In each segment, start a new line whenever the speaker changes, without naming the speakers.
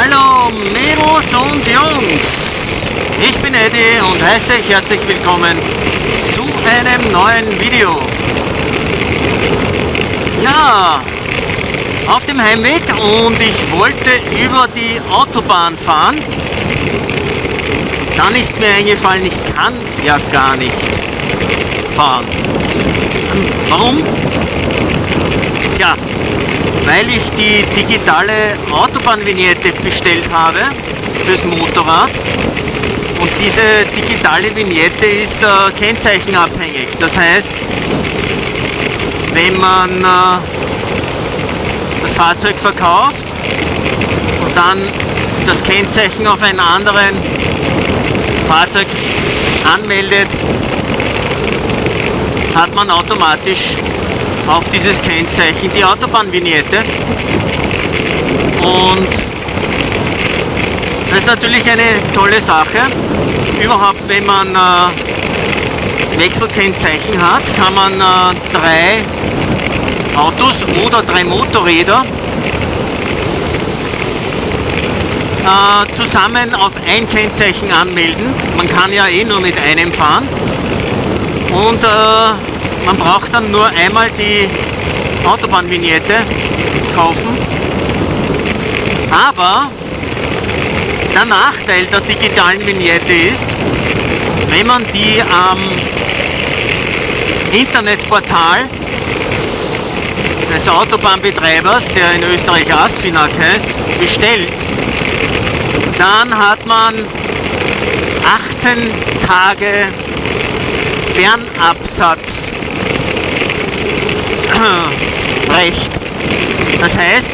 Hallo Mädels und Jungs, ich bin Eddie und heiße euch herzlich willkommen zu einem neuen Video. Ja, auf dem Heimweg und ich wollte über die Autobahn fahren. Dann ist mir eingefallen, ich kann ja gar nicht fahren. Warum? Tja, weil ich die digitale Autobahnvignette bestellt habe fürs Motorrad. Und diese digitale Vignette ist kennzeichenabhängig. Das heißt, wenn man das Fahrzeug verkauft und dann das Kennzeichen auf einen anderen Fahrzeug anmeldet, hat man automatisch auf dieses Kennzeichen die Autobahnvignette. Und das ist natürlich eine tolle Sache. Überhaupt, wenn man Wechselkennzeichen hat, kann man 3 Autos oder 3 Motorräder zusammen auf ein Kennzeichen anmelden. Man kann ja eh nur mit einem fahren. Und man braucht dann nur einmal die Autobahnvignette kaufen. Aber der Nachteil der digitalen Vignette ist, wenn man die am Internetportal des Autobahnbetreibers, der in Österreich ASFINAG heißt, bestellt, dann hat man 18 Tage Fernabsatzrecht. Das heißt,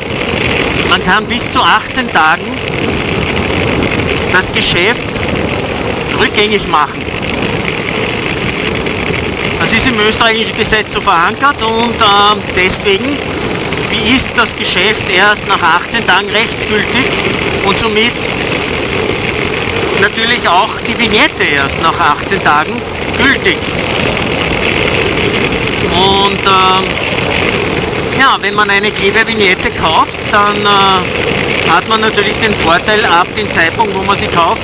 man kann bis zu 18 Tagen das Geschäft rückgängig machen. Das ist im österreichischen Gesetz so verankert und deswegen ist das Geschäft erst nach 18 Tagen rechtsgültig und somit natürlich auch die Vignette erst nach 18 Tagen gültig. Und ja, wenn man eine Klebevignette kauft, dann hat man natürlich den Vorteil, ab dem Zeitpunkt, wo man sie kauft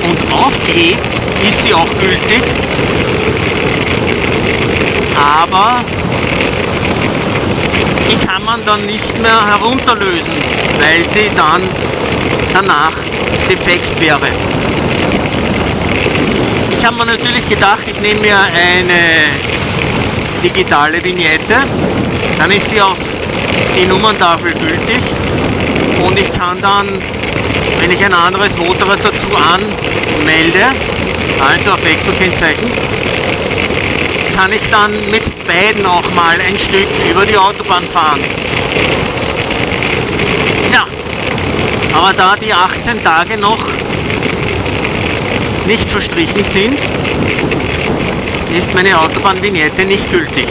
und aufklebt, ist sie auch gültig. Aber die kann man dann nicht mehr herunterlösen, weil sie dann danach defekt wäre. Ich habe mir natürlich gedacht, ich nehme mir eine digitale Vignette, dann ist sie auf die Nummerntafel gültig und ich kann dann, wenn ich ein anderes Motorrad dazu anmelde, also auf Wechselkennzeichen, kann ich dann mit beiden auch mal ein Stück über die Autobahn fahren. Ja, aber da die 18 Tage noch nicht verstrichen sind, ist meine Autobahnvignette nicht gültig.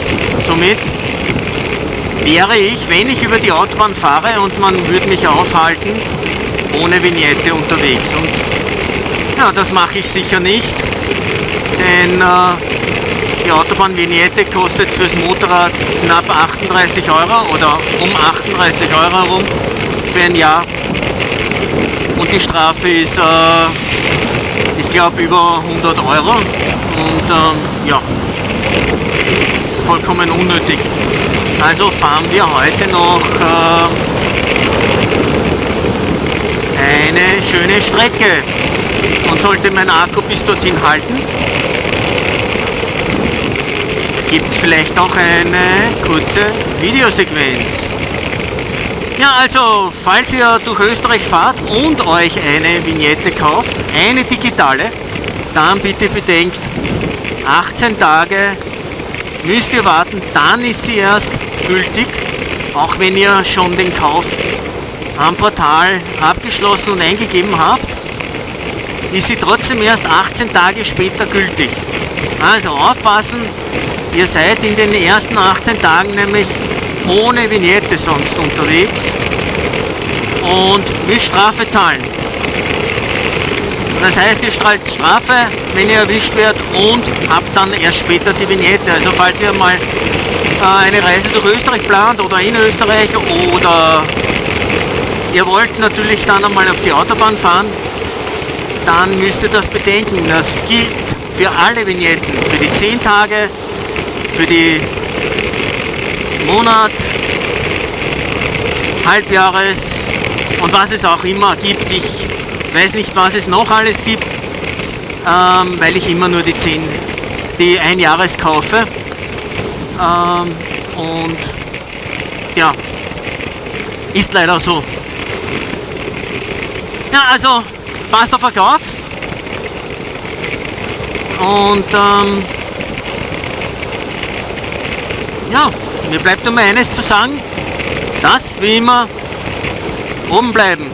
Somit wäre ich, wenn ich über die Autobahn fahre und man würde mich aufhalten, ohne Vignette unterwegs. Und ja, das mache ich sicher nicht, denn die Autobahnvignette kostet fürs Motorrad knapp 38 € oder um 38 € herum für ein Jahr. Und die Strafe ist, ich glaube, über 100 € und ja, vollkommen unnötig. Also fahren wir heute noch eine schöne Strecke und sollte mein Akku bis dorthin halten, gibt es vielleicht auch eine kurze Videosequenz. Ja, also, falls ihr durch Österreich fahrt und euch eine Vignette kauft, eine digitale, dann bitte bedenkt, 18 Tage müsst ihr warten, dann ist sie erst gültig, auch wenn ihr schon den Kauf am Portal abgeschlossen und eingegeben habt, ist sie trotzdem erst 18 Tage später gültig. Also aufpassen, ihr seid in den ersten 18 Tagen nämlich ohne Vignette sonst unterwegs und müsst Strafe zahlen. Das heißt, ihr zahlt Strafe, wenn ihr erwischt werdet und habt dann erst später die Vignette. Also falls ihr mal eine Reise durch Österreich plant oder in Österreich oder ihr wollt natürlich dann einmal auf die Autobahn fahren, dann müsst ihr das bedenken. Das gilt für alle Vignetten, für die 10 Tage, für die Monat, Halbjahres und was es auch immer gibt. Ich weiß nicht, was es noch alles gibt, weil ich immer nur die Einjahres kaufe. Und ja, ist leider so. Ja, also passt auf euch auf. Und ja, mir bleibt nur mal eines zu sagen, das wie immer oben bleiben.